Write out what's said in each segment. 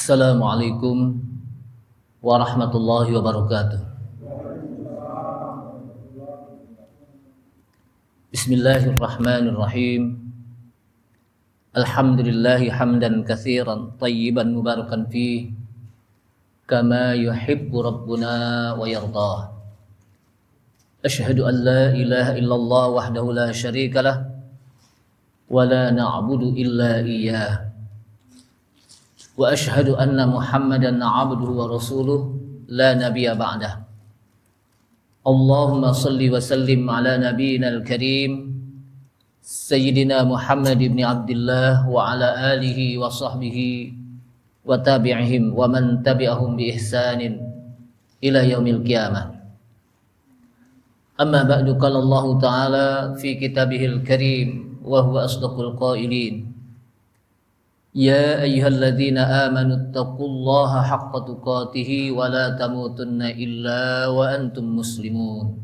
Assalamualaikum warahmatullahi wabarakatuh. Bismillahirrahmanirrahim. Alhamdulillahi hamdan katsiran tayyiban mubarakan fihi kama yuhibbu rabbuna wa yardah. Asyhadu an la ilaha illallah wahdahu la syarikalah wa la na'budu illa iyyah. Wa asyhadu anna Muhammadan abduhu wa rasuluh la nabiyya ba'dah. Allahumma salli wa sallim ala nabiyyina al-karim Sayyidina Muhammad ibn Abdullah wa ala alihi wa sahbihi wa tabi'ihim wa man tabi'ahum bi ihsanin ila yaumil qiyamah. Amma ba'du, qala Allah ta'ala fi kitabihil karim wa huwa asdaqul qailin. Ya ayyuhalladzina amanu taqullaha haqqa tuqatih wa la tamutunna illa wa antum muslimun.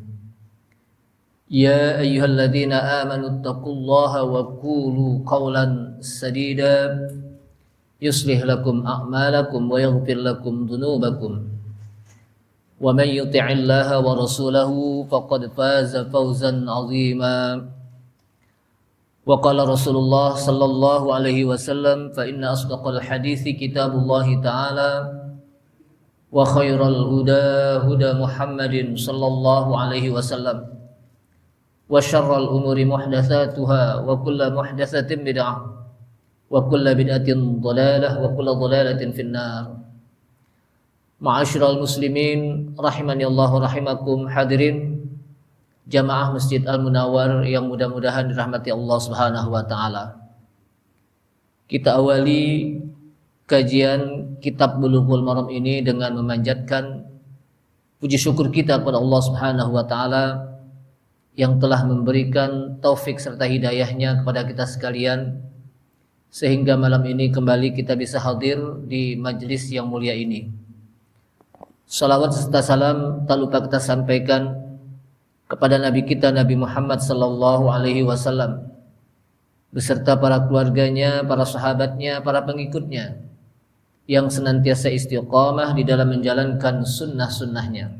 Ya ayyuhalladzina amanu taqullaha wa qulu qawlan sadida yuslih lakum a'malakum wa yaghfir lakum dhunubakum. Wa man yuti'illaha wa rasulahu faqad faza fawzan 'azima. Wa qala Rasulullah sallallahu alaihi wasallam fa inna asdaqal hadithi kitabullahi ta'ala wa khairal huda huda Muhammadin sallallahu alaihi wasallam wa syarral umuri muhdatsatuha wa kullu muhdatsatin bid'ah wa kullu bid'atin dhalalah wa kullu dhalalatin finnar. Ma'asyiral muslimin rahimani Allah rahimakum, hadirin jamaah Masjid Al-Munawwar yang mudah-mudahan dirahmati Allah Subhanahu wa taala. Kita awali kajian kitab Bulughul Maram ini dengan memanjatkan puji syukur kita kepada Allah Subhanahu wa taala yang telah memberikan taufik serta hidayahnya kepada kita sekalian sehingga malam ini kembali kita bisa hadir di majelis yang mulia ini. Salawat serta salam tak lupa kita sampaikan kepada Nabi kita Nabi Muhammad sallallahu alaihi wasallam beserta para keluarganya, para sahabatnya, para pengikutnya yang senantiasa istiqamah di dalam menjalankan sunnah-sunnahnya.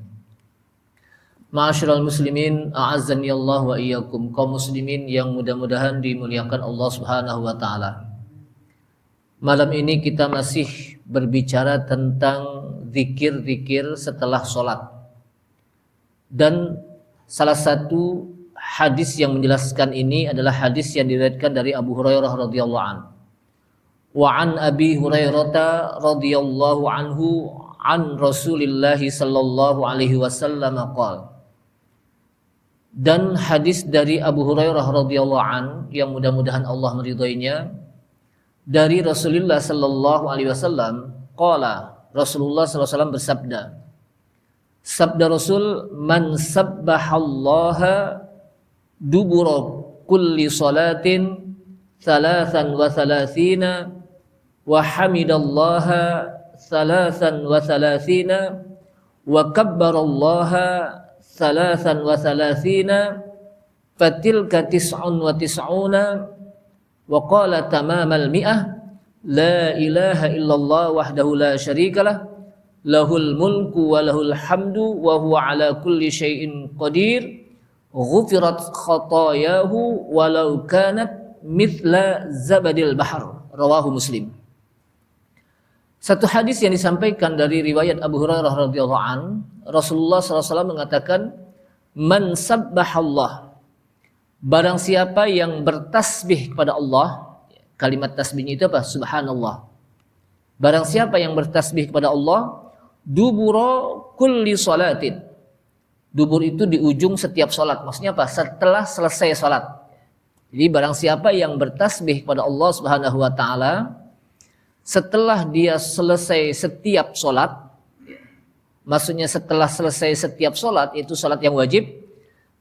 Ma'asyiral muslimin, a'azzani Allah wa iyyakum, kaum muslimin yang mudah-mudahan dimuliakan Allah Subhanahu wa taala. Malam ini kita masih berbicara tentang zikir-zikir setelah sholat. Dan salah satu hadis yang menjelaskan ini adalah hadis yang diriwayatkan dari Abu Hurairah radhiyallahu anhu. Wa an Abi Hurairah radhiyallahu anhu an Rasulillah sallallahu alaihi wasallam qala. Dan hadis dari Abu Hurairah radhiyallahu anhu yang mudah-mudahan Allah meridhoinya dari Rasulullah sallallahu alaihi wasallam qala, Rasulullah sallallahu alaihi wasallam bersabda. Sabda Rasul, man sabbahallaha dubura kulli salatin thalathan wa thalathina wa hamidallaha thalathan wa thalathina wa kabbarallaha thalathan wa thalathina fatilka tis'un wa tis'una wa qala tamamal mi'ah la ilaha illallah wahdahu la syarikalah lahul mulku wa lahul hamdu wa huwa ala kulli syai'in qadir ghufirat khatayahu walau kanat mithla zabadil bahr. Rawahu Muslim. Satu hadis yang disampaikan dari riwayat Abu Hurairah radhiyallahu an, Rasulullah SAW mengatakan, man sabbahallah, barang siapa yang bertasbih kepada Allah. Kalimat tasbihnya itu apa? Subhanallah. Barang siapa yang bertasbih kepada Allah dubura kulli salatin. Dubur itu di ujung setiap salat. Maksudnya apa? Setelah selesai salat. Jadi barang siapa yang bertasbih kepada Allah Subhanahu wa taala setelah dia selesai setiap salat, maksudnya setelah selesai setiap salat, itu salat yang wajib,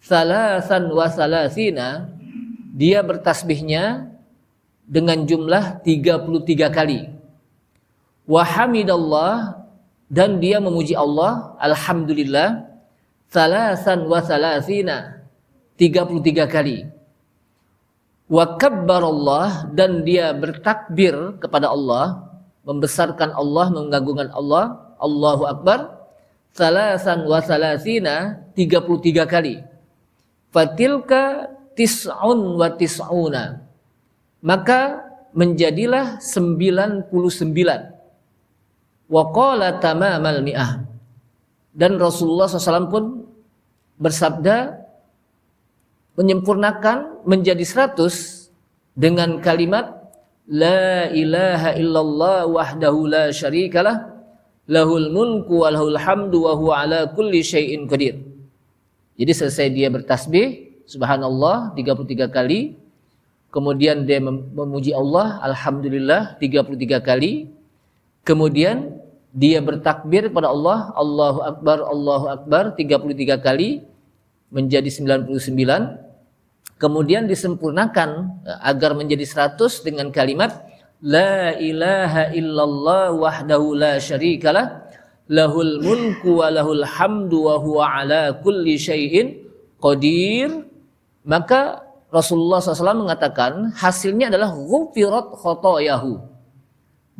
thalathan wa thalathina, dia bertasbihnya dengan jumlah 33 kali. Wa hamidallah, dan dia memuji Allah, alhamdulillah, thalathan wa thalathina, 33 kali. Wa kabbarallah, dan dia bertakbir kepada Allah, membesarkan Allah, mengagungkan Allah, Allahu Akbar, salasan wa salasina, 33 kali. Fatilka tis'un wa tis'una, maka menjadilah 99. Wa qala tamamal mi'ah, dan Rasulullah SAW pun bersabda menyempurnakan menjadi 100 dengan kalimat la ilaha illallah wahdahu la syarikalah lahul mulku wa lahul hamdu wa huwa ala kulli syai'in qadir. Jadi selesai dia bertasbih subhanallah 33 kali, kemudian dia memuji Allah alhamdulillah 33 kali, kemudian dia bertakbir kepada Allah Allahu Akbar 33 kali menjadi 99, kemudian disempurnakan agar menjadi 100 dengan kalimat la ilaha illallah wahdahu la syarikalah lahul mulku wa lahul hamdu wa huwa ala kulli syai'in qadir. Maka Rasulullah SAW mengatakan hasilnya adalah ghufirat khotoyahu,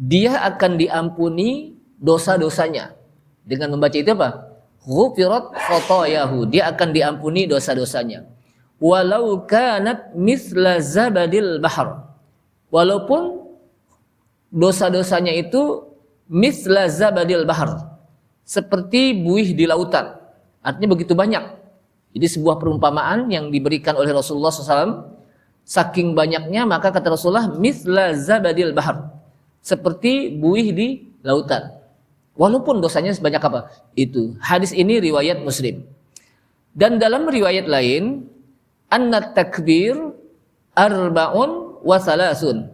dia akan diampuni dosa-dosanya. Dengan membaca itu apa? Ghufirat khotoyahu, dia akan diampuni dosa-dosanya. Walau kanat misla zabadil bahr, walaupun dosa-dosanya itu misla zabadil bahr, seperti buih di lautan. Artinya begitu banyak. Jadi sebuah perumpamaan yang diberikan oleh Rasulullah SAW, saking banyaknya maka kata Rasulullah misla zabadil bahr, seperti buih di lautan. Walaupun dosanya sebanyak apa? Itu. Hadis ini riwayat Muslim. Dan dalam riwayat lain, annat takbir arba'un wa salasun,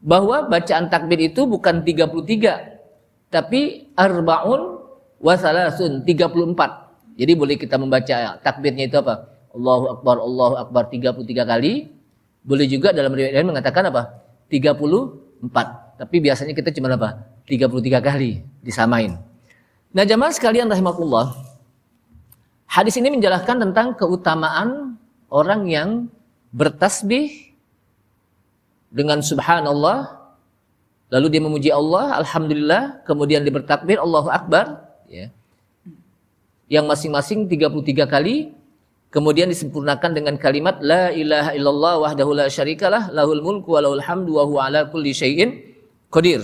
bahwa bacaan takbir itu bukan 33, tapi arba'un wa salasun, 34. Jadi boleh kita membaca takbirnya itu apa? Allahu Akbar 33 kali. Boleh juga dalam riwayat lain mengatakan apa? 34. Tapi biasanya kita cuma apa? 33 kali disamain. Nah, jamaah sekalian rahimakumullah, hadis ini menjelaskan tentang keutamaan orang yang bertasbih dengan subhanallah, lalu dia memuji Allah, alhamdulillah, kemudian dia bertakbir Allahu Akbar, ya, yang masing-masing 33 kali, kemudian disempurnakan dengan kalimat la ilaha illallah wahdahu la syarikalah lahul mulku wa lahul hamdu wa huwa ala kulli syai'in qadir.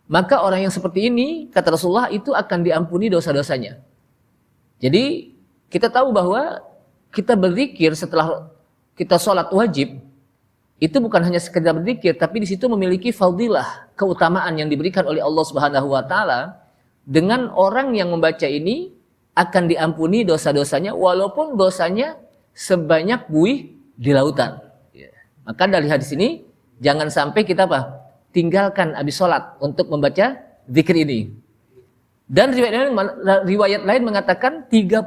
Maka orang yang seperti ini, kata Rasulullah, itu akan diampuni dosa-dosanya. Jadi kita tahu bahwa kita berzikir setelah kita sholat wajib, itu bukan hanya sekedar berzikir, tapi di situ memiliki fadilah, keutamaan yang diberikan oleh Allah Subhanahu wa taala. Dengan orang yang membaca ini akan diampuni dosa-dosanya walaupun dosanya sebanyak buih di lautan. Ya. Maka dari hadis ini jangan sampai kita apa? Tinggalkan habis sholat untuk membaca zikir ini. Dan riwayat lain mengatakan 34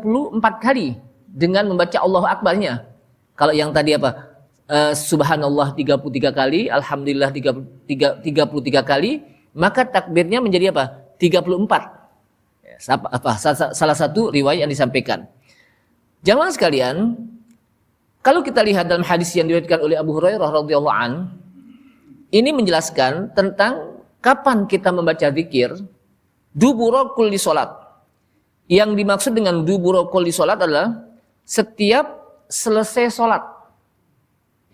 kali dengan membaca Allahu Akbarnya. Kalau yang tadi apa? Subhanallah 33 kali, alhamdulillah 33 kali, maka takbirnya menjadi apa? 34. Salah satu riwayat yang disampaikan. Jamaah sekalian, kalau kita lihat dalam hadis yang diriwayatkan oleh Abu Hurairah radhiyallahu an, ini menjelaskan tentang kapan kita membaca zikir dubura kulli salat. Yang dimaksud dengan dubura kulli salat adalah setiap selesai salat.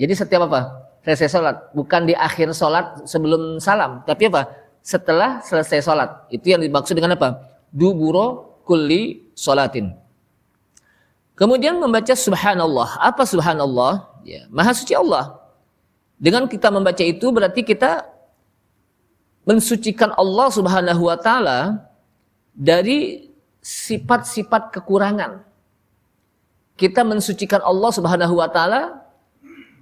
Jadi setiap apa? Selesai salat, bukan di akhir salat sebelum salam, tapi apa? Setelah selesai salat. Itu yang dimaksud dengan apa? Duburo kulli salatin. Kemudian membaca subhanallah. Apa subhanallah? Ya, maha suci Allah. Dengan kita membaca itu berarti kita mensucikan Allah Subhanahu wa taala dari sifat-sifat kekurangan. Kita mensucikan Allah Subhanahu wa taala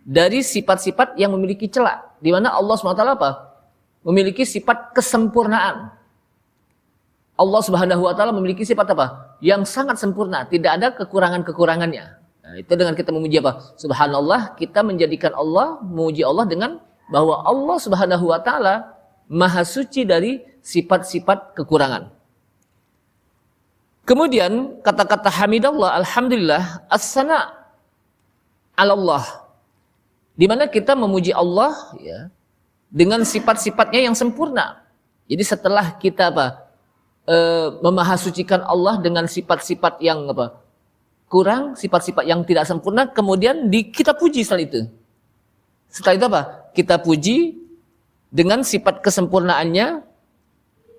dari sifat-sifat yang memiliki celah, di mana Allah Subhanahu wa taala apa? Memiliki sifat kesempurnaan. Allah Subhanahu wa taala memiliki sifat apa? Yang sangat sempurna, tidak ada kekurangan-kekurangannya. Nah, itu dengan kita memuji apa? Subhanallah, kita menjadikan Allah, memuji Allah dengan bahwa Allah Subhanahu wa taala maha suci dari sifat-sifat kekurangan. Kemudian kata-kata hamidallah, alhamdulillah, as-sana 'ala Allah, di mana kita memuji Allah, ya, dengan sifat-sifatnya yang sempurna. Jadi setelah kita memahasucikan Allah dengan sifat-sifat yang kurang, sifat-sifat yang tidak sempurna, kemudian kita puji setelah itu. Setelah itu kita puji dengan sifat kesempurnaannya.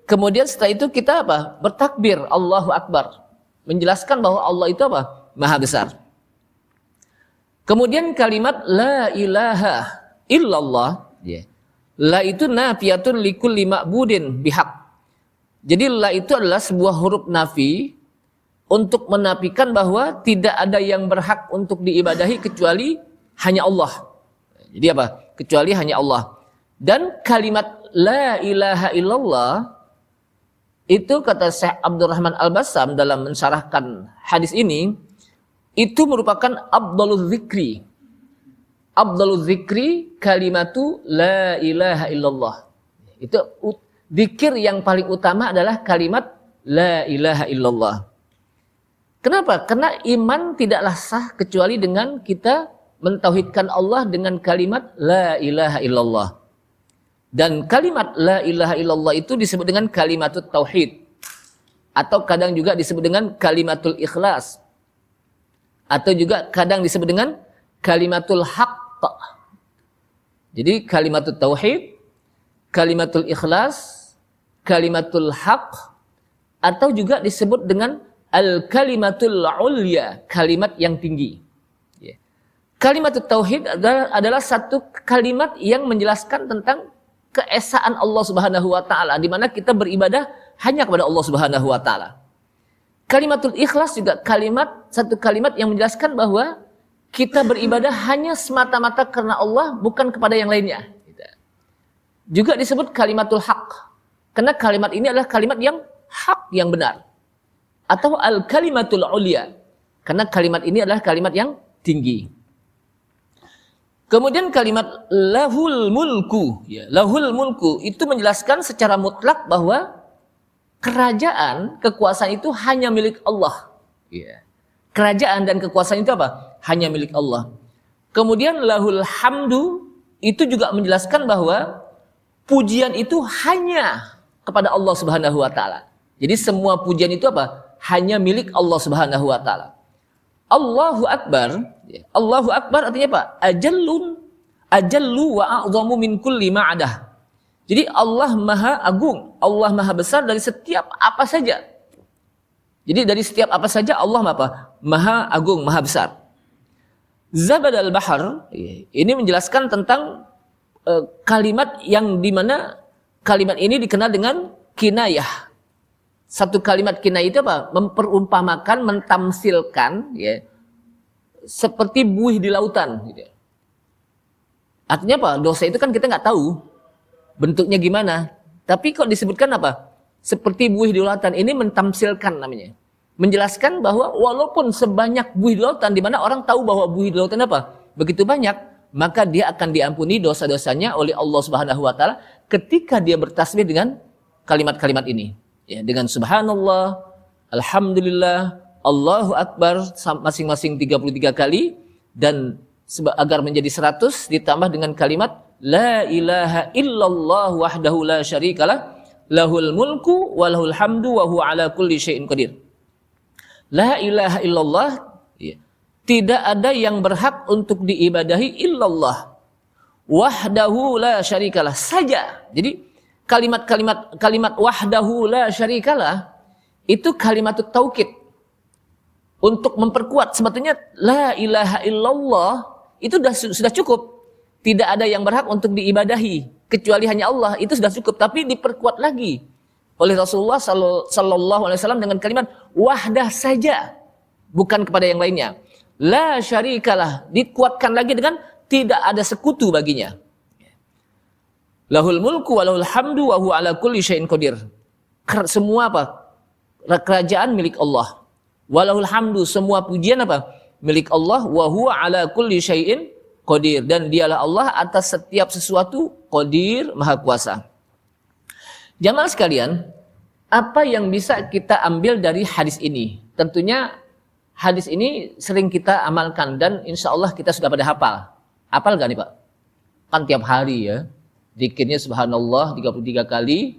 Kemudian setelah itu kita bertakbir, Allahu Akbar, menjelaskan bahwa Allah itu Maha besar. Kemudian kalimat la ilaha illallah, la itu nafiyatun likulli ma'budin bihaq. Jadi la itu adalah sebuah huruf nafi untuk menafikan bahwa tidak ada yang berhak untuk diibadahi kecuali hanya Allah. Jadi kecuali hanya Allah. Dan kalimat la ilaha illallah itu, kata Syekh Abdurrahman Al-Bassam dalam mensyarahkan hadis ini, itu merupakan afdhaluz zikri. Afdhaluz zikri kalimatu la ilaha illallah. Itu zikir yang paling utama adalah kalimat la ilaha illallah. Kenapa? Karena iman tidaklah sah kecuali dengan kita mentauhidkan Allah dengan kalimat la ilaha illallah. Dan kalimat la ilaha illallah itu disebut dengan kalimatut tauhid, atau kadang juga disebut dengan kalimatul ikhlas, atau juga kadang disebut dengan kalimatul haqq. Jadi kalimatul tauhid, kalimatul ikhlas, kalimatul haqq, atau juga disebut dengan al-kalimatul ulya, kalimat yang tinggi. Kalimatul tauhid adalah satu kalimat yang menjelaskan tentang keesaan Allah Subhanahu wa taala, di mana kita beribadah hanya kepada Allah Subhanahu wa taala. Kalimatul ikhlas juga satu kalimat yang menjelaskan bahwa kita beribadah hanya semata-mata karena Allah, bukan kepada yang lainnya. Juga disebut kalimatul haq, karena kalimat ini adalah kalimat yang hak, yang benar. Atau al-kalimatul ulya, karena kalimat ini adalah kalimat yang tinggi. Kemudian kalimat lahul mulku, lahul mulku itu menjelaskan secara mutlak bahwa kerajaan, kekuasaan itu hanya milik Allah. Kerajaan dan kekuasaan itu hanya milik Allah. Kemudian lahul hamdu itu juga menjelaskan bahwa pujian itu hanya kepada Allah Subhanahu wa taala. Jadi semua pujian itu hanya milik Allah Subhanahu wa taala. Allahu Akbar. Allahu Akbar artinya Ajallu wa a'zamu min kulli ma'adah. Jadi Allah Maha Agung, Allah Maha Besar dari setiap apa saja. Jadi dari setiap apa saja Allah Maha Agung, Maha Besar. Zabad al-Bahar, ini menjelaskan tentang kalimat yang dimana kalimat ini dikenal dengan kinayah. Satu kalimat kinayah itu memperumpamakan, mentamsilkan, seperti buih di lautan. Artinya dosa itu kan kita nggak tahu bentuknya gimana. Tapi kok disebutkan seperti buih di lautan, ini mentamsilkan namanya. Menjelaskan bahwa walaupun sebanyak buih di lautan, di mana orang tahu bahwa buih di lautan begitu banyak, maka dia akan diampuni dosa-dosanya oleh Allah Subhanahu wa taala ketika dia bertasbih dengan kalimat-kalimat ini. Dengan subhanallah, alhamdulillah, Allahu Akbar masing-masing 33 kali, dan agar menjadi 100 ditambah dengan kalimat la ilaha illallah wahdahu la syarikalah lahul mulku wa lahul hamdu wa huwa ala kulli syai'in qadir. La ilaha illallah, tidak ada yang berhak untuk diibadahi illallah wahdahu la syarikalah saja. Jadi kalimat wahdahu la syarikalah itu kalimat taukid untuk memperkuat. Sebetulnya la ilaha illallah itu sudah cukup. Tidak ada yang berhak untuk diibadahi kecuali hanya Allah, itu sudah cukup. Tapi diperkuat lagi oleh Rasulullah sallallahu alaihi wasallam dengan kalimat wahdah saja, bukan kepada yang lainnya. La syarikalah dikuatkan lagi dengan tidak ada sekutu baginya. Lahul mulku wa lahul hamdu wa huwa ala kulli syai'in qadir. Semua kerajaan milik Allah. Walahul hamdu, semua pujian milik Allah, wa huwa ala kulli syai'in qadir, dan dialah Allah atas setiap sesuatu qadir, maha kuasa. Jamaah sekalian, apa yang bisa kita ambil dari hadis ini? Tentunya hadis ini sering kita amalkan dan insya Allah kita sudah pada hafal. Hafal gak nih Pak? Kan tiap hari ya. Zikirnya subhanallah 33 kali,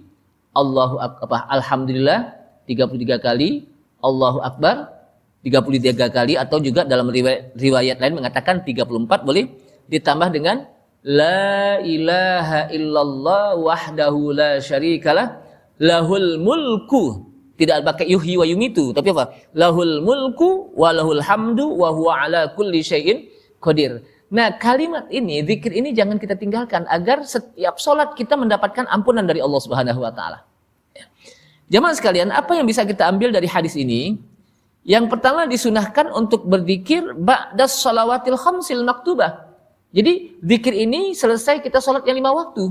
alhamdulillah 33 kali, Allahu akbar 33 kali, atau juga dalam riwayat lain mengatakan 34, boleh ditambah dengan la ilaha illallah wahdahu la syarikalah lahul mulku, tidak pakai yuhyi wa yumitu, tapi apa? Lahul mulku wa lahul hamdu wa huwa ala kulli syai'in qadir. Nah, kalimat ini, zikir ini jangan kita tinggalkan agar setiap sholat kita mendapatkan ampunan dari Allah Subhanahu wa taala. Jamaah sekalian, apa yang bisa kita ambil dari hadis ini? Yang pertama, disunahkan untuk berzikir ba'da shalawatil khamsil maktubah. Jadi zikir ini selesai kita sholat yang 5 waktu.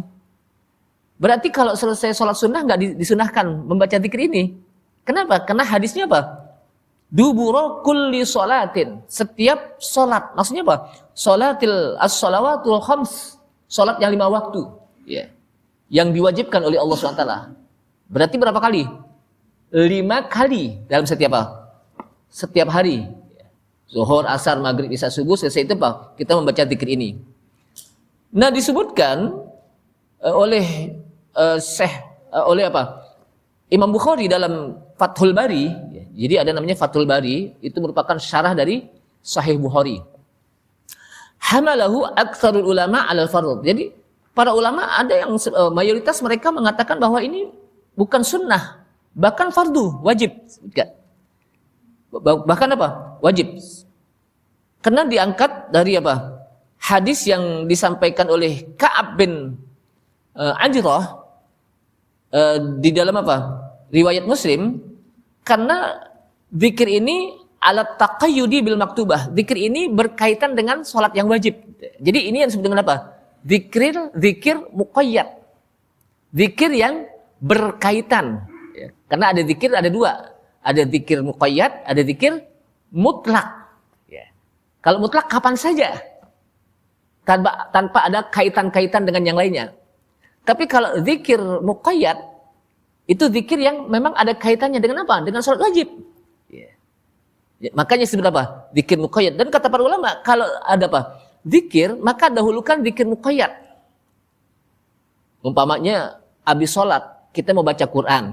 Berarti kalau selesai sholat sunnah nggak disunahkan membaca zikir ini. Kenapa? Karena hadisnya apa? Dubura kulli sholatin. Setiap sholat. Maksudnya apa? As-shalawatul khams. Sholat yang 5 waktu. Ya. Yang diwajibkan oleh Allah SWT. Berarti berapa kali? 5 kali dalam setiap hari. Zuhur, asar, maghrib, isya, subuh, selesai itu apa? Kita membaca zikir ini. Nah, disebutkan oleh Imam Bukhari dalam Fathul Bari. Jadi ada namanya Fathul Bari, itu merupakan syarah dari Sahih Bukhari. Hamalahu aktsarul ulama 'alal fardh. Jadi para ulama ada yang mayoritas mereka mengatakan bahwa ini bukan sunnah, bahkan fardu, wajib. Bahkan apa? Wajib. Karena diangkat dari apa? Hadis yang disampaikan oleh Ka'ab bin Ajrah di dalam apa? Riwayat Muslim, karena zikir ini alat taqayyudi bil maktubah. Zikir ini berkaitan dengan sholat yang wajib. Jadi ini yang disebut dengan apa? Zikir muqayyad. Zikir yang berkaitan. Karena ada zikir ada 2. Ada zikir muqayyad, ada zikir mutlak. Ya. Kalau mutlak kapan saja, tanpa ada kaitan-kaitan dengan yang lainnya. Tapi kalau zikir muqayyad, itu zikir yang memang ada kaitannya dengan apa? Dengan sholat wajib. Ya. Ya, makanya disebut apa? Zikir muqayyad. Dan kata para ulama, kalau ada apa? Zikir, maka dahulukan zikir muqayyad. Umpamanya, habis sholat, kita mau baca Quran.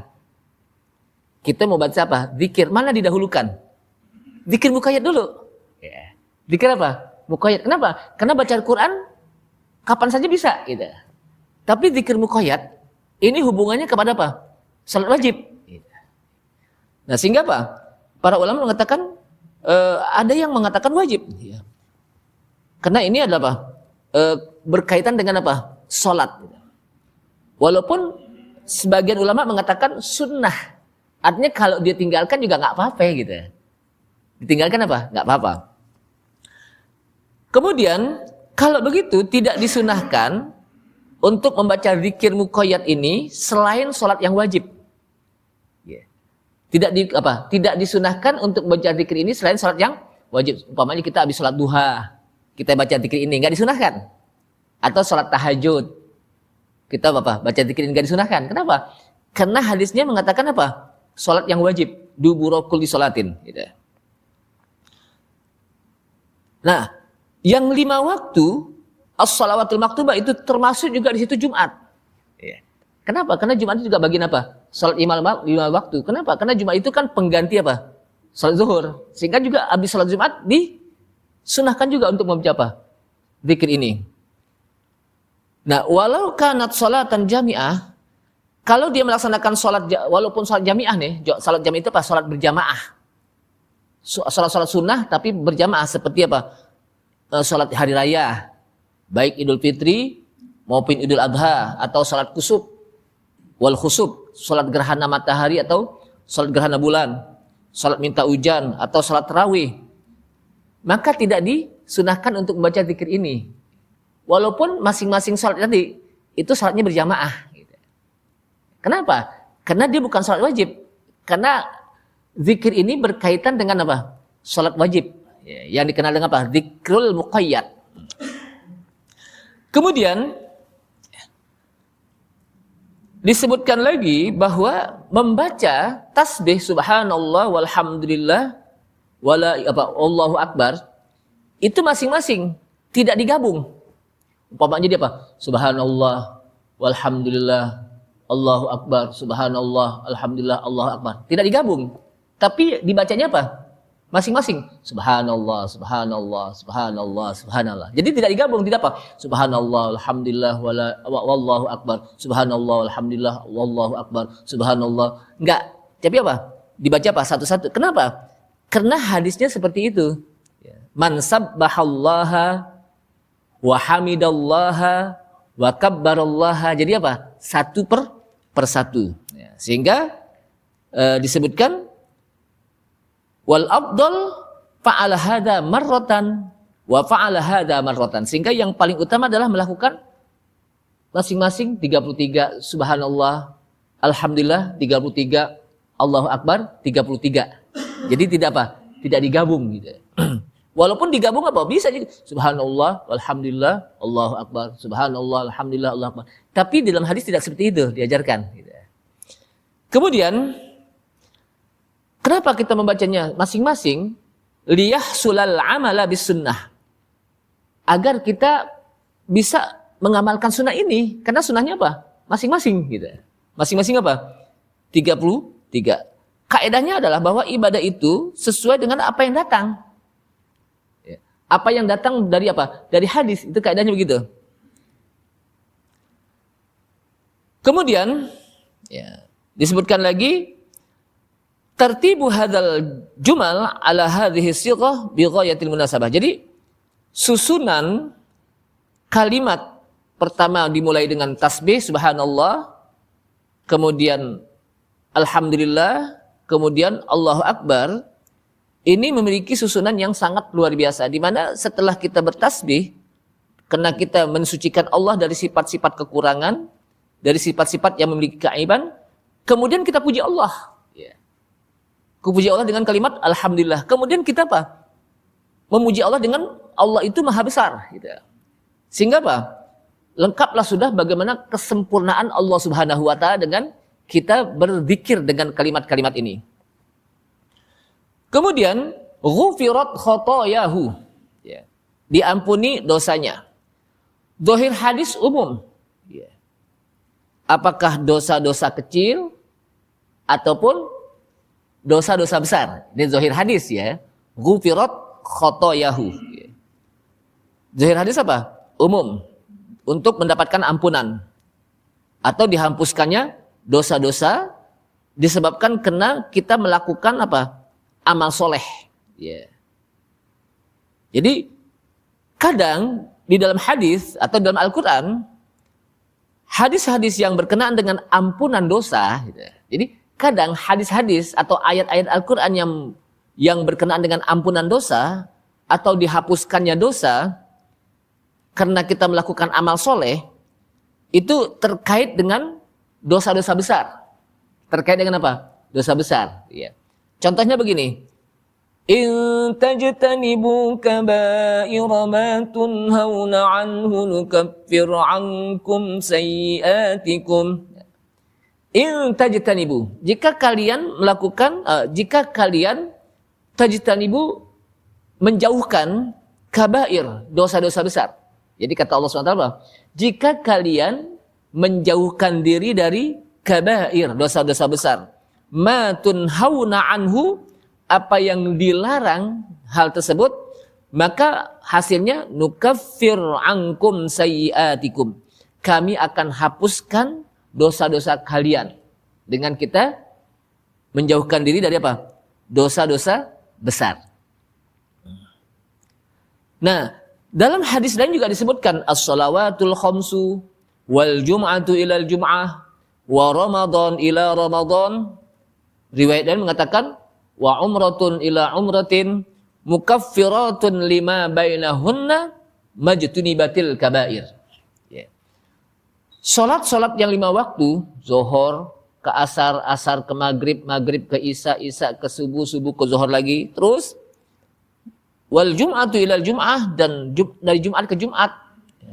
Kita mau baca apa? Zikir. Mana didahulukan? Zikir muqayyad dulu. Ya. Zikir apa? Muqayyad. Kenapa? Karena baca Quran kapan saja bisa. Gitu. Tapi zikir muqayyad ini hubungannya kepada apa? Salat wajib. Gitu. Nah, sehingga apa? Para ulama mengatakan ada yang mengatakan wajib. Ya. Karena ini adalah apa? Berkaitan dengan apa? Salat. Walaupun sebagian ulama mengatakan sunnah. Artinya kalau dia tinggalkan juga nggak apa-apa gitu. Ditinggalkan apa? Nggak apa-apa. Kemudian kalau begitu tidak disunahkan untuk membaca zikir muqayyad ini selain sholat yang wajib. Tidak disunahkan untuk membaca zikir ini selain sholat yang wajib. Umpamanya kita habis sholat duha, kita baca zikir ini, nggak disunahkan. Atau sholat tahajud, kita baca zikir ini nggak disunahkan. Kenapa? Karena hadisnya mengatakan apa? Sholat yang wajib, dubura kulli sholatin. Gitu. Nah, yang 5 waktu, as-shalawatul maktubah itu termasuk juga di situ Jumat. Ya. Kenapa? Karena Jumat itu juga bagian apa? Sholat 5 waktu. Kenapa? Karena Jumat itu kan pengganti apa? Sholat zuhur. Sehingga juga habis sholat Jumat disunahkan juga untuk membaca apa? Zikir ini. Nah, walau kanat sholatan jami'ah, kalau dia melaksanakan sholat, walaupun sholat jami'ah nih, sholat jami'ah itu apa? Sholat berjamaah. Sholat sunnah tapi berjamaah seperti apa? Sholat hari raya, baik Idul Fitri maupun Idul Adha, atau sholat kusuf, wal khusuf, sholat gerhana matahari atau sholat gerhana bulan, sholat minta hujan atau sholat tarawih. Maka tidak disunahkan untuk membaca zikir ini. Walaupun masing-masing sholat tadi itu sholatnya berjamaah. Kenapa? Karena dia bukan sholat wajib. Karena zikir ini berkaitan dengan apa? Sholat wajib. Yang dikenal dengan apa? Zikrul muqayyad. Kemudian disebutkan lagi bahwa membaca tasbih subhanallah walhamdulillah Allahu akbar itu masing-masing, tidak digabung. Umpamanya dia apa? Subhanallah walhamdulillah, Allahu Akbar, subhanallah, alhamdulillah, Allahu Akbar. Tidak digabung. Tapi dibacanya apa? Masing-masing. Subhanallah, subhanallah, subhanallah, subhanallah. Jadi tidak digabung, tidak apa? Subhanallah, alhamdulillah, wallahu akbar. Subhanallah, alhamdulillah, wallahu akbar. Subhanallah. Enggak. Tapi apa? Dibaca apa? Satu-satu. Kenapa? Karena hadisnya seperti itu. Man sabbahallaha wa hamidallaha wa kabbarallaha. Jadi apa? Satu per satu. Sehingga disebutkan wal afdal fa'ala hadza marratan wa fa'ala hadza marratan. Sehingga yang paling utama adalah melakukan masing-masing 33 subhanallah, alhamdulillah 33, Allahu akbar 33. Jadi tidak apa? Tidak digabung gitu. Walaupun digabung apa? Bisa jadi subhanallah, alhamdulillah, Allahu akbar, subhanallah, alhamdulillah, Allahu akbar. Tapi dalam hadis tidak seperti itu diajarkan gitu. Kemudian kenapa kita membacanya masing-masing? Liyahsulal amala bis sunnah. Agar kita bisa mengamalkan sunnah ini. Karena sunnahnya apa? Masing-masing gitu. Masing-masing apa? 33. Kaedahnya adalah bahwa ibadah itu sesuai dengan apa yang datang. Apa yang datang dari apa? Dari hadis. Itu kaedahnya begitu. Kemudian disebutkan lagi tartibu hadzal jumal ala hadhihi sighah bi ghayatil munasabah. Jadi susunan kalimat pertama dimulai dengan tasbih subhanallah, kemudian alhamdulillah, kemudian Allahu akbar. Ini memiliki susunan yang sangat luar biasa, di mana setelah kita bertasbih, karena kita mensucikan Allah dari sifat-sifat kekurangan, dari sifat-sifat yang memiliki keaiban, kemudian kita puji Allah. Puji Allah dengan kalimat alhamdulillah. Kemudian kita apa? Memuji Allah dengan Allah itu maha besar. Gitu. Sehingga apa? Lengkaplah sudah bagaimana kesempurnaan Allah Subhanahu wa Ta'ala dengan kita berzikir dengan kalimat-kalimat ini. Kemudian ghufirat khotoyahu, diampuni dosanya. Zahir hadis umum, apakah dosa-dosa kecil ataupun dosa-dosa besar. Ini zahir hadis ya. Ghufirat khotoyahu. Zahir hadis apa? Umum, untuk mendapatkan ampunan atau dihapuskannya dosa-dosa disebabkan karena kita melakukan apa? Amal soleh. Jadi kadang di dalam hadis atau dalam Al-Quran, hadis-hadis yang berkenaan dengan ampunan dosa, jadi kadang hadis-hadis atau ayat-ayat Al-Quran yang berkenaan dengan ampunan dosa atau dihapuskannya dosa karena kita melakukan amal soleh, itu terkait dengan dosa-dosa besar. Terkait dengan apa? Dosa besar. Contohnya begini, in tajtanibu kaba'ira ma tunhauna anhu nukaffir ankum sayyi'atikum. In tajtanibu, jika kalian melakukan, jika kalian tajtanibu menjauhkan kabair, dosa-dosa besar. Jadi kata Allah SWT, jika kalian menjauhkan diri dari kabair, dosa-dosa besar, ma tunhauna anhu, apa yang dilarang hal tersebut, maka hasilnya nukaffir ankum sayyi'atikum, kami akan hapuskan dosa-dosa kalian dengan kita menjauhkan diri dari apa? Dosa-dosa besar. Nah, dalam hadis lain juga disebutkan as-salawatul khamsu wal jum'atu ilal jum'ah wa ramadan ila ramadan. Riwayat lain mengatakan wa umratun ila umratin mukaffiratun lima bainahunna majtunibatil kabair. Salat-salat yang 5 waktu, zuhur ke asar, asar ke maghrib, maghrib ke isya, isya ke subuh, subuh ke zuhur lagi, terus wal jum'atu ilal jum'ah, dan dari Jumat ke Jumat,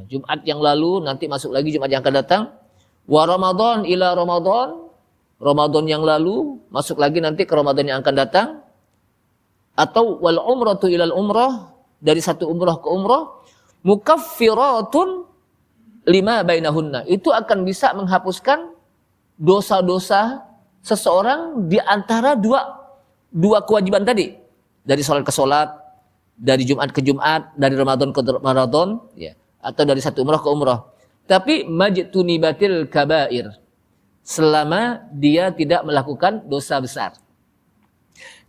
Jumat yang lalu nanti masuk lagi Jumat yang akan datang, wa ramadan ila ramadan, Ramadan yang lalu masuk lagi nanti ke Ramadan yang akan datang, atau wal umratu ilal umrah, dari satu umrah ke umrah, mukaffiratun lima bainahunna, itu akan bisa menghapuskan dosa-dosa seseorang di antara dua kewajiban tadi, dari sholat ke sholat, dari Jumat ke Jumat, dari Ramadan ke Ramadan, ya, atau dari satu umrah ke umrah. Tapi majtunibatil kabair, selama dia tidak melakukan dosa besar.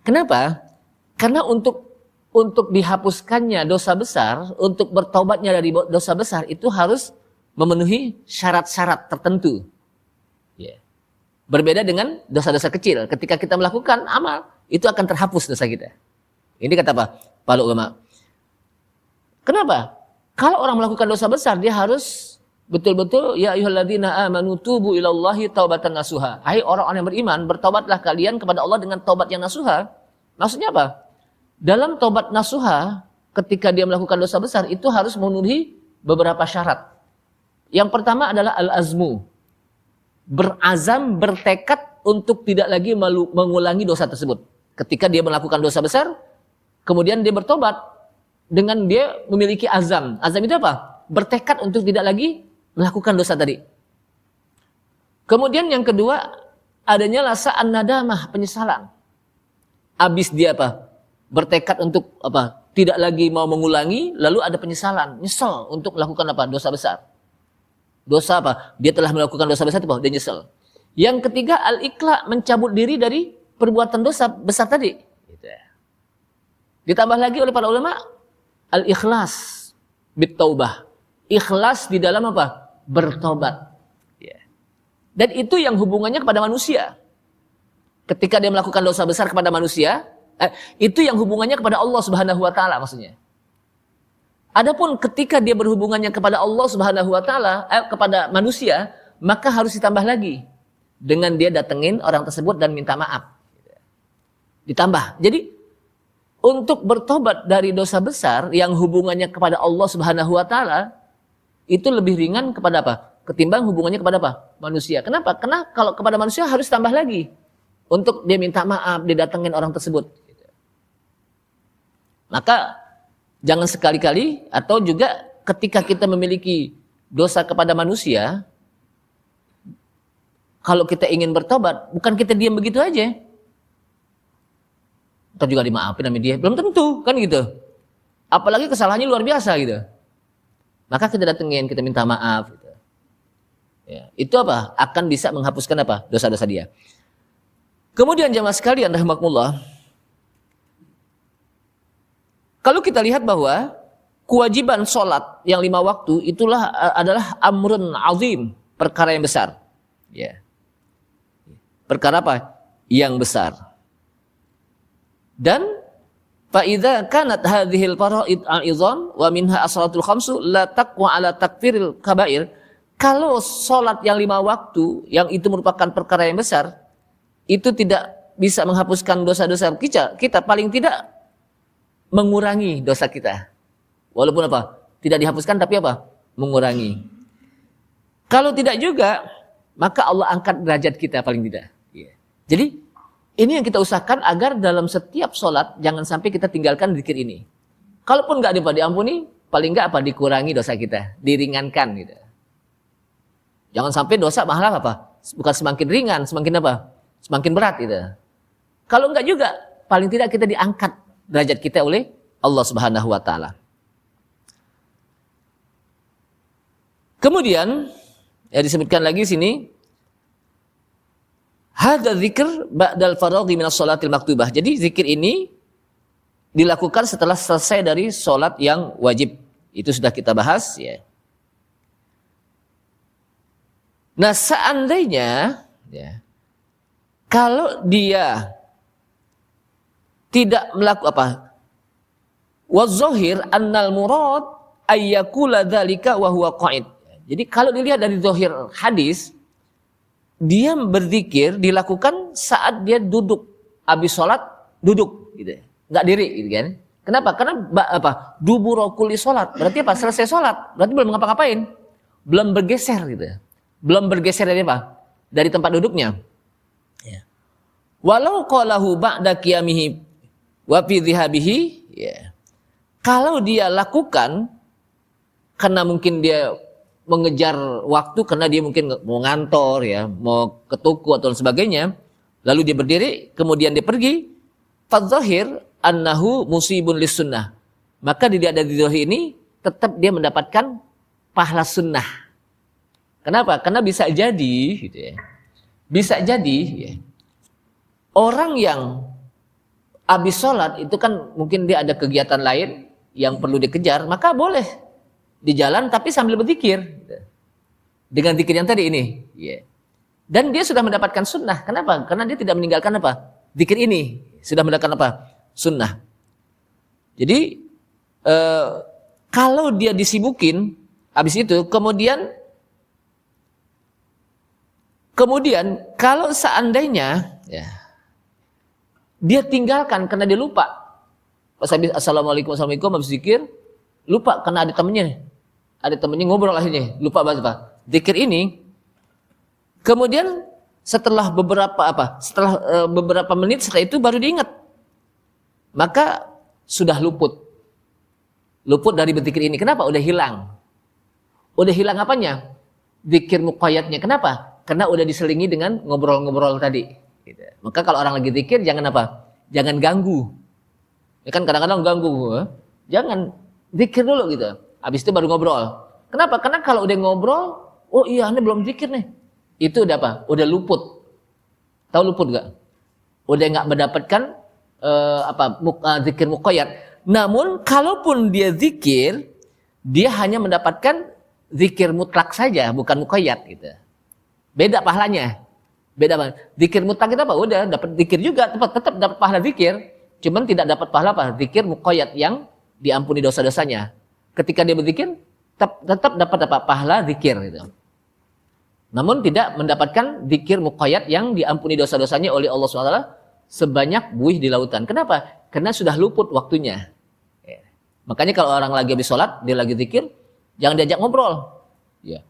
Kenapa? Karena untuk dihapuskannya dosa besar, untuk bertaubatnya dari dosa besar, itu harus memenuhi syarat-syarat tertentu. Ya. Berbeda dengan dosa-dosa kecil. Ketika kita melakukan amal, itu akan terhapus dosa kita. Ini kata apa? Para ulama. Kenapa? Kalau orang melakukan dosa besar, dia harus betul-betul, ya ayyuhalladzina amanu tubu ilallahi taubatan nasuha. Hai orang-orang yang beriman, bertaubatlah kalian kepada Allah dengan taubat yang nasuha. Maksudnya apa? Dalam taubat nasuha, ketika dia melakukan dosa besar, itu harus memenuhi beberapa syarat. Yang pertama adalah al-azmu. Berazam, bertekad untuk tidak lagi mengulangi dosa tersebut. Ketika dia melakukan dosa besar, kemudian dia bertobat dengan dia memiliki azam. Azam itu apa? Bertekad untuk tidak lagi melakukan dosa tadi. Kemudian yang kedua, adanya rasa an-nadamah, penyesalan. Habis dia apa? Bertekad untuk apa? Tidak lagi mau mengulangi, lalu ada penyesalan, nyesel untuk melakukan apa? Dosa besar. Dosa apa? Dia telah melakukan dosa besar, dia nyesel. Yang ketiga, al-iqla, mencabut diri dari perbuatan dosa besar tadi. Ditambah lagi oleh para ulama, al-ikhlas bit-taubah. Ikhlas di dalam apa? Bertobat. Dan itu yang hubungannya kepada manusia. Ketika dia melakukan dosa besar kepada manusia, itu yang hubungannya kepada Allah Subhanahu wa taala maksudnya. Adapun ketika dia berhubungannya kepada Allah Subhanahu wa taala, kepada manusia, maka harus ditambah lagi dengan dia datengin orang tersebut dan minta maaf. Ditambah. Jadi untuk bertobat dari dosa besar yang hubungannya kepada Allah Subhanahu wa taala itu lebih ringan kepada apa? Ketimbang hubungannya kepada apa? Manusia. Kenapa? Karena kalau kepada manusia harus tambah lagi untuk dia minta maaf, dia datengin orang tersebut. Maka jangan sekali-kali atau juga ketika kita memiliki dosa kepada manusia, kalau kita ingin bertobat, bukan kita diam begitu aja. Atau juga dimaafin sama dia, belum tentu, kan gitu. Apalagi kesalahannya luar biasa gitu. Maka kita datengin, kita minta maaf. Gitu. Ya, itu apa? Akan bisa menghapuskan apa? Dosa-dosa dia. Kemudian jamaah sekalian rahimakumullah, kalau kita lihat bahwa kewajiban sholat yang 5 waktu itulah adalah amrun azim, perkara yang besar. Ya. Perkara apa? Yang besar. Dan fa idza kanat hadhil faraid al-izam wa minha as-salatul khamsu la taqwa ala takfiril kabair. Kalau sholat yang 5 waktu yang itu merupakan perkara yang besar, itu tidak bisa menghapuskan dosa-dosa kita, paling tidak mengurangi dosa kita. Walaupun apa? Tidak dihapuskan tapi apa? Mengurangi. Kalau tidak juga, maka Allah angkat derajat kita paling tidak. Jadi ini yang kita usahakan agar dalam setiap sholat jangan sampai kita tinggalkan zikir ini. Kalaupun nggak diampuni, paling nggak apa? Dikurangi dosa kita, diringankan gitu. Jangan sampai dosa malah apa? Bukan semakin ringan, semakin apa? Semakin berat gitu. Kalau nggak juga, paling tidak kita diangkat derajat kita oleh Allah Subhanahu wa taala. Kemudian ya disebutkan lagi sini hadza dzikr ba'dal faraidhi minas shalatil maktubah. Jadi zikir ini dilakukan setelah selesai dari salat yang wajib. Itu sudah kita bahas ya. Nah, seandainya ya, kalau dia tidak melakukan apa? Waz-zahir annal murad ayyakula dzalika wa huwa qa'id. Jadi kalau dilihat dari zahir hadis, dia berzikir dilakukan saat dia duduk, habis sholat duduk, gitu. Nggak diri, gitu kan? Kenapa? Karena apa? Duburokuli sholat. Berarti apa? Selesai sholat. Berarti belum ngapa-ngapain, belum bergeser, gitu. Belum bergeser dari apa? Dari tempat duduknya. Ya. Walau qalahu ba'da qiyamihi wa fi dhihabihi, ya. Kalau dia lakukan karena mungkin dia mengejar waktu karena dia mungkin mau ngantor ya, mau ke toko atau sebagainya, lalu dia berdiri, kemudian dia pergi, fadzahir annahu musibun lis sunnah. Maka dilihat dari zahir ini tetap dia mendapatkan pahala sunnah. Kenapa? Karena bisa jadi gitu ya. Bisa jadi ya, orang yang habis sholat itu kan mungkin dia ada kegiatan lain yang perlu dikejar, maka boleh di jalan tapi sambil berzikir dengan zikir yang tadi ini ya. Dan dia sudah mendapatkan sunnah. Kenapa? Karena dia tidak meninggalkan apa? Zikir ini sudah mendapatkan apa? Sunnah. Jadi kalau dia disibukin habis itu kemudian kalau seandainya ya, dia tinggalkan karena dia lupa. Pas habis assalamualaikum habis zikir, lupa karena ada temennya ngobrol akhirnya, lupa apa? Zikir ini. Kemudian setelah beberapa menit setelah itu baru diingat. Maka sudah luput dari berzikir ini. Kenapa? Udah hilang apanya? Zikir muqayyadnya. Kenapa? Karena udah diselingi dengan ngobrol-ngobrol tadi. Gitu. Maka kalau orang lagi zikir jangan apa? Jangan ganggu. Ya kan kadang-kadang ganggu. Jangan, zikir dulu gitu. Habis itu baru ngobrol. Kenapa? Karena kalau udah ngobrol, oh iya ini belum zikir nih. Itu udah apa? Udah luput. Tahu luput gak? Udah gak mendapatkan zikir muqayyad. Namun kalaupun dia zikir, dia hanya mendapatkan zikir mutlak saja, bukan muqayyad gitu. Beda pahalanya. Zikir mutlak itu apa? Udah dapat zikir juga, tetap dapat pahala zikir, cuman tidak dapat pahala apa? Zikir muqayyad yang diampuni dosa-dosanya. Ketika dia berzikir, tetap dapat apa? Pahala zikir gitu. Namun tidak mendapatkan zikir muqayyad yang diampuni dosa-dosanya oleh Allah SWT sebanyak buih di lautan. Kenapa? Karena sudah luput waktunya. Ya. Makanya kalau orang lagi habis sholat, dia lagi zikir, jangan diajak ngobrol. Ya.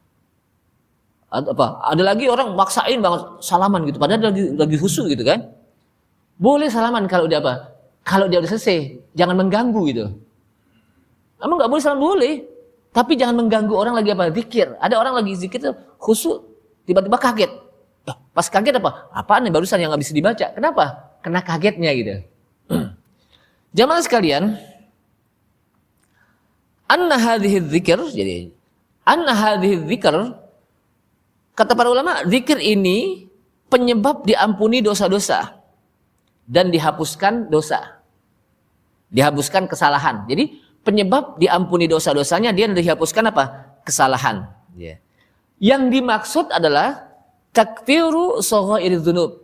Ada lagi orang maksain banget salaman gitu, padahal lagi khusyuk gitu kan. Boleh salaman kalau dia apa? Kalau dia udah selesai, jangan mengganggu gitu. Emang nggak boleh salam? Boleh, tapi jangan mengganggu orang lagi apa? Zikir. Ada orang lagi zikir khusyuk, tiba-tiba kaget. Pas kaget apa? Apaan nih barusan yang nggak bisa dibaca? Kenapa? Karena kagetnya gitu. Jamaah sekalian, anna hadhihi dzikr, jadi anna hadhihi dzikr, kata para ulama, zikir ini penyebab diampuni dosa-dosa dan dihapuskan dosa. Dihapuskan kesalahan. Jadi penyebab diampuni dosa-dosanya dia dihapuskan apa? Kesalahan. Yeah. Yang dimaksud adalah takfiru shaghairiz dzunub.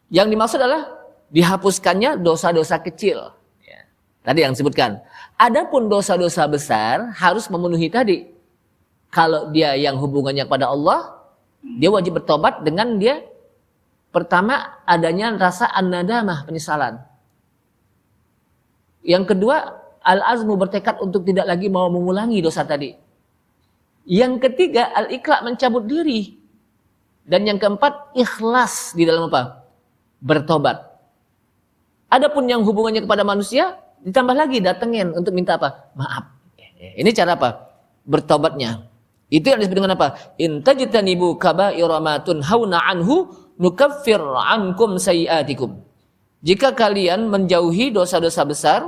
Yang dimaksud adalah dihapuskannya dosa-dosa kecil. Yeah. Tadi yang disebutkan. Adapun dosa-dosa besar harus memenuhi tadi. Kalau dia yang hubungannya kepada Allah, dia wajib bertobat dengan dia pertama adanya rasa an-nadamah, penyesalan. Yang kedua, al-azmu, bertekad untuk tidak lagi mau mengulangi dosa tadi. Yang ketiga, al-iqla', mencabut diri. Dan yang keempat, ikhlas di dalam apa? Bertobat. Adapun yang hubungannya kepada manusia, ditambah lagi datengin untuk minta apa? Maaf. Ini cara apa? Bertobatnya. Itu yang disebut dengan apa? In tajtanibu kaba'ira ma tunhauna anhu nukaffir ankum sayiatikum. Jika kalian menjauhi dosa-dosa besar,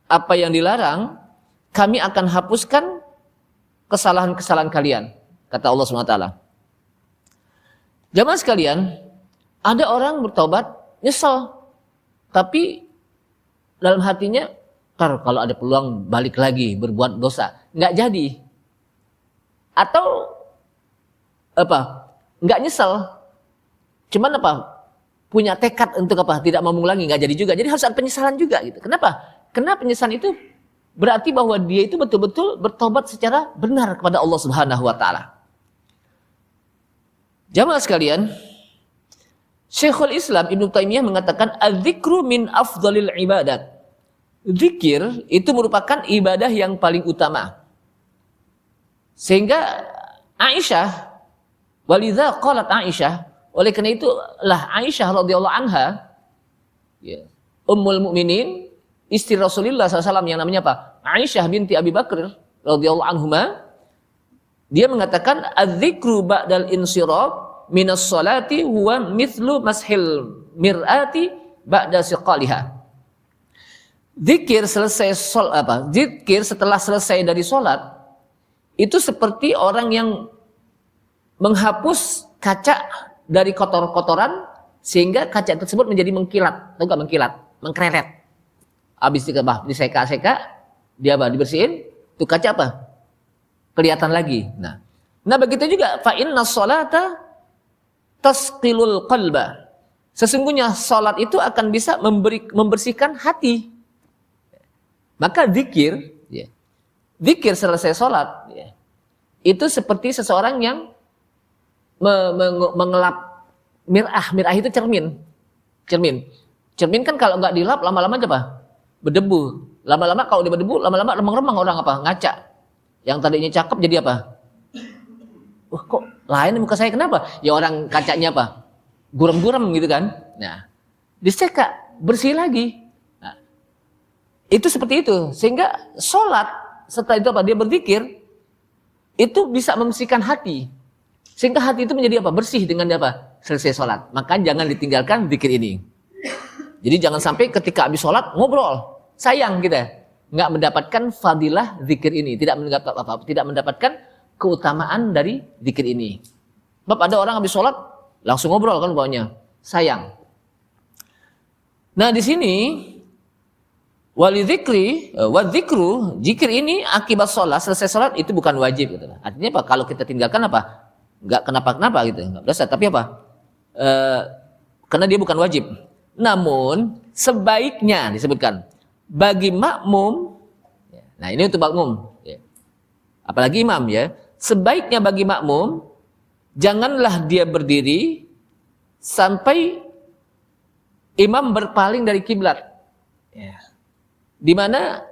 apa yang dilarang, kami akan hapuskan kesalahan-kesalahan kalian, kata Allah SWT. Jamaah sekalian, ada orang bertobat, nyesal, tapi dalam hatinya, kalau ada peluang balik lagi berbuat dosa, nggak jadi. Atau apa? Nggak nyesel, cuman apa? Punya tekad untuk apa? Tidak mau mengulangi, nggak jadi juga. Jadi harus ada penyesalan juga gitu. Kenapa? Karena penyesalan itu berarti bahwa dia itu betul-betul bertobat secara benar kepada Allah Subhanahu wa taala. Jamaah sekalian, Syekhul Islam Ibnu Taimiyah mengatakan az-zikru min afdhalil ibadat. Zikir itu merupakan ibadah yang paling utama. Sehingga Aisyah, walidha qalat Aisyah, oleh karena itulah Aisyah radhiyallahu anha, ya, Ummul Mukminin, istri Rasulullah SAW yang namanya apa? Aisyah binti Abi Bakr radhiyallahu anhuma, Dia mengatakan adzikru ba'dal insiraf minas salati huwa mithlu mashil mir'ati ba'da siqaliha. Zikir zikir setelah selesai dari sholat itu seperti orang yang menghapus kaca dari kotoran sehingga kaca tersebut menjadi mengkilat, atau enggak mengkilat, mengkereret. Habis diseka-seka, dia dibersihin, itu kaca apa? Kelihatan lagi. Nah begitu juga fa inna sholata tasqilul qalba. Sesungguhnya sholat itu akan bisa membersihkan hati. Maka zikir selesai sholat, itu seperti seseorang yang mengelap mir'ah itu cermin. Cermin kan kalau nggak dilap lama-lama apa? Berdebu. Lama-lama kalau dia berdebu, lama-lama remang-remang orang apa? Ngaca. Yang tadinya cakep jadi apa? Wah kok lain muka saya, kenapa? Ya orang kacanya apa? Guram-guram gitu kan. Nah, diseka, bersih lagi. Nah, itu seperti itu. Sehingga sholat, setelah itu apa? Dia berzikir, itu bisa membersihkan hati. Sehingga hati itu menjadi apa? Bersih dengan apa? Selesai sholat. Maka jangan ditinggalkan zikir ini. Jadi jangan sampai ketika habis sholat ngobrol. Sayang kita nggak mendapatkan fadilah zikir ini. Tidak mendapatkan keutamaan dari zikir ini. Sebab ada orang habis sholat langsung ngobrol kan bawahnya. Sayang. Nah di sini wadzikru, zikir ini akibat sholat, selesai sholat itu bukan wajib gitu. Artinya apa? Kalau kita tinggalkan apa? Enggak kenapa-kenapa gitu, enggak dosa, tapi apa? Karena dia bukan wajib. Namun sebaiknya disebutkan bagi makmum. Nah, ini untuk makmum ya. Apalagi imam ya. Sebaiknya bagi makmum janganlah dia berdiri sampai imam berpaling dari kiblat. Ya. Di mana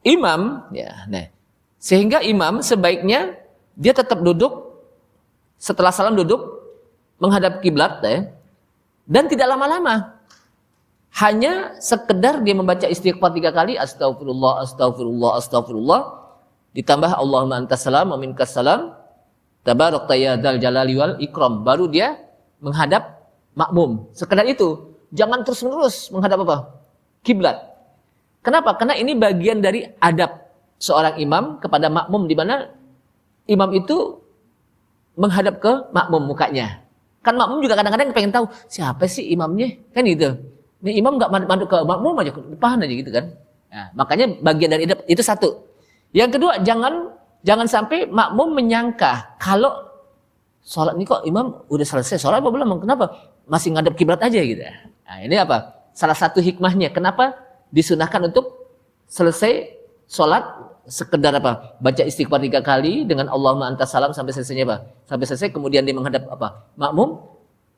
imam ya, nah, sehingga imam sebaiknya dia tetap duduk. Setelah salam duduk menghadap kiblat ya, dan tidak lama-lama, hanya sekedar dia membaca istighfar 3 kali, astagfirullah, astagfirullah, astagfirullah, ditambah Allahumma antas salam wa minkas salam, tabarakta ya dzal jalali wal ikram, baru dia menghadap makmum. Sekedar itu, jangan terus-menerus menghadap apa? Kiblat. Kenapa? Karena ini bagian dari adab seorang imam kepada makmum, di mana imam itu menghadap ke makmum mukanya. Kan makmum juga kadang-kadang pengen tahu siapa sih imamnya, kan gitu. Ini imam nggak madep ke makmum aja, ke depan aja gitu kan. Nah, makanya bagian dari itu satu. Yang kedua, jangan sampai makmum menyangka kalau sholat ini kok imam udah selesai sholat apa belum? Kenapa masih ngadep kiblat aja gitu. Nah, ini apa? Salah satu hikmahnya kenapa disunahkan untuk selesai sholat sekedar apa? Baca istighfar 3 kali dengan Allahumma antas salam sampai selesainya apa? Sampai selesai, kemudian dia menghadap apa? Makmum.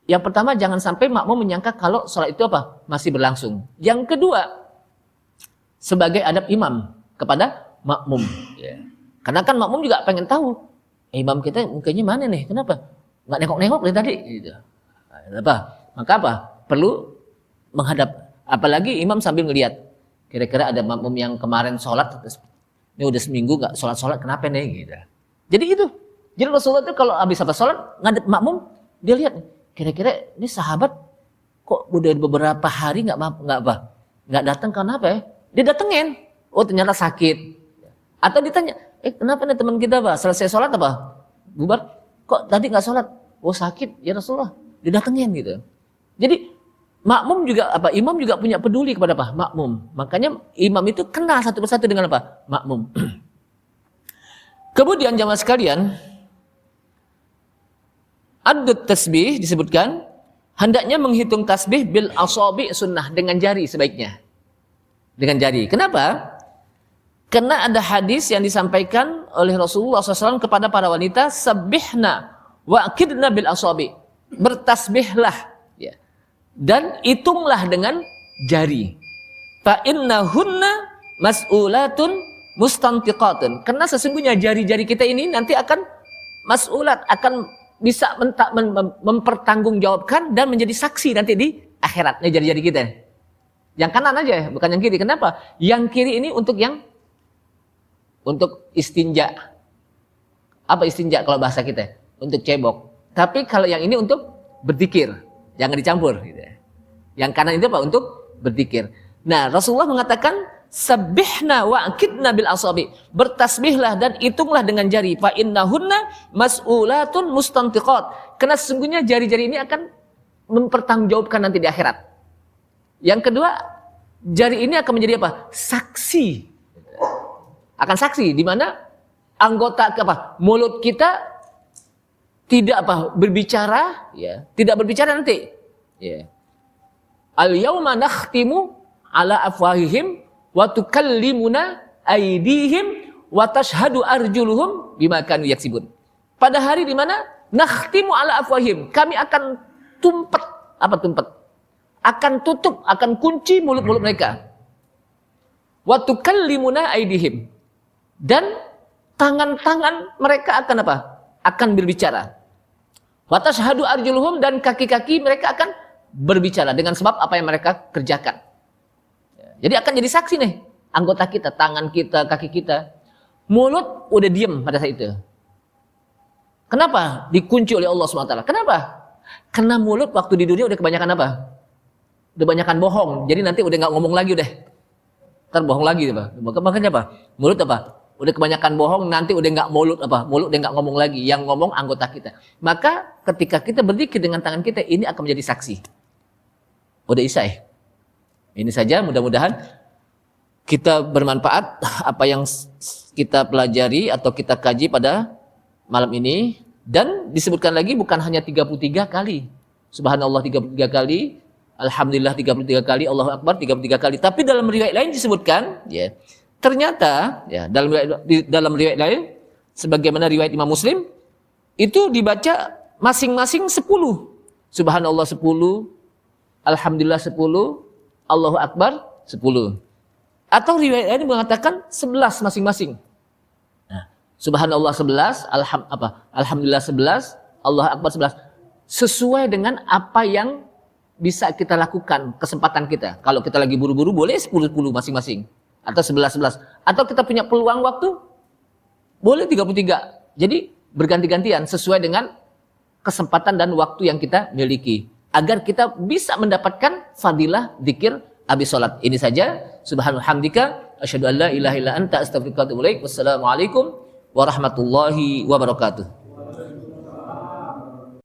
Yang pertama, jangan sampai makmum menyangka kalau sholat itu apa? Masih berlangsung. Yang kedua, sebagai adab imam kepada makmum. Ya. Karena kan makmum juga pengen tahu, imam kita mukanya mana nih? Kenapa? Nggak nengok-nengok dari tadi. Gitu. Apa? Maka apa? Perlu menghadap. Apalagi imam sambil ngelihat. Kira-kira ada makmum yang kemarin sholat, ini udah seminggu nggak sholat, kenapa nih? Gitu. Jadi itu. Jadi Rasulullah itu kalau habis apa sholat, ngadep makmum, dia lihat, kira-kira ini sahabat kok udah beberapa hari nggak datang, kenapa ya? Dia datengin, oh ternyata sakit. Atau ditanya, kenapa nih teman kita apa? Selesai sholat apa? Bubar, kok tadi nggak sholat? Oh sakit, ya Rasulullah. Dia datengin gitu. Jadi makmum juga apa? Imam juga punya peduli kepada apa? Makmum. Makanya imam itu kenal satu persatu dengan apa? Makmum. Kemudian jamaah sekalian, adud tasbih disebutkan hendaknya menghitung tasbih bil asabi sunnah, dengan jari sebaiknya. Dengan jari. Kenapa? Karena ada hadis yang disampaikan oleh Rasulullah SAW kepada para wanita, sabbihna wa akidna bil asabi. Bertasbihlah ya. Dan hitunglah dengan jari. Fa innahunna mas'ulatun mustantiqatun. Karena sesungguhnya jari-jari kita ini nanti akan mas'ulat, akan bisa mempertanggungjawabkan dan menjadi saksi nanti di akhirat. Nih jari-jari kita. Yang kanan aja, bukan yang kiri. Kenapa? Yang kiri ini untuk istinja. Apa istinja kalau bahasa kita? Untuk cebok. Tapi kalau yang ini untuk berzikir, jangan dicampur. Gitu. Yang kanan itu apa? Untuk berzikir. Nah, Rasulullah mengatakan, sabbihna wa'kidna bil asabi. Bertasbihlah dan hitunglah dengan jari. Fa innahunna mas'ulatun mustantiqat. Karena sesungguhnya jari-jari ini akan mempertanggungjawabkan nanti di akhirat. Yang kedua, jari ini akan menjadi apa? Saksi. Akan saksi di mana anggota apa? Mulut kita tidak apa? Berbicara, ya. Tidak berbicara nanti. Ya. Al-yauma nakhtimu ala afwahihim wa tukallimuna aydihim wa tashhadu arjuluhum bima kanu yaksibun. Pada hari di mana nakhtimu ala afwahihim, kami akan tumpet, apa tumpet? Akan tutup, akan kunci mulut-mulut mereka. Wa tukallimuna aydihim. Dan tangan-tangan mereka akan apa? Akan berbicara. Wa tashhadu arjuluhum, dan kaki-kaki mereka akan berbicara dengan sebab apa yang mereka kerjakan. Jadi akan jadi saksi nih, anggota kita, tangan kita, kaki kita. Mulut udah diem pada saat itu. Kenapa? Dikunci oleh Allah SWT. Kenapa? Karena mulut waktu di dunia udah kebanyakan apa? Udah kebanyakan bohong. Jadi nanti udah gak ngomong lagi udah. Ntar bohong lagi apa? Makanya apa? Mulut apa? Udah kebanyakan bohong, nanti udah gak mulut apa? Mulut udah gak ngomong lagi. Yang ngomong anggota kita. Maka ketika kita berzikir dengan tangan kita, ini akan menjadi saksi. Udah isya. Ini saja, mudah-mudahan kita bermanfaat apa yang kita pelajari atau kita kaji pada malam ini. Dan disebutkan lagi bukan hanya 33 kali. Subhanallah 33 kali, Alhamdulillah 33 kali, Allahu Akbar 33 kali. Tapi dalam riwayat lain disebutkan, ya, ternyata ya dalam riwayat lain, sebagaimana riwayat Imam Muslim, itu dibaca masing-masing 10. Subhanallah 10, Alhamdulillah 10, Allahu Akbar 10. Atau riwayat lain mengatakan 11 masing-masing. Nah, Subhanallah 11, Alhamdulillah 11, Allahu Akbar 11. Sesuai dengan apa yang bisa kita lakukan, kesempatan kita. Kalau kita lagi buru-buru boleh 10-10 masing-masing. Atau 11-11. Atau kita punya peluang waktu, boleh 33. Jadi berganti-gantian sesuai dengan kesempatan dan waktu yang kita miliki. Agar kita bisa mendapatkan fadilah zikir habis salat. Ini saja. Subhanallah hamdika asyhadu an la ilaha illa anta astaghfiruka wa atubu ilaik. Wassalamualaikum warahmatullahi wabarakatuh.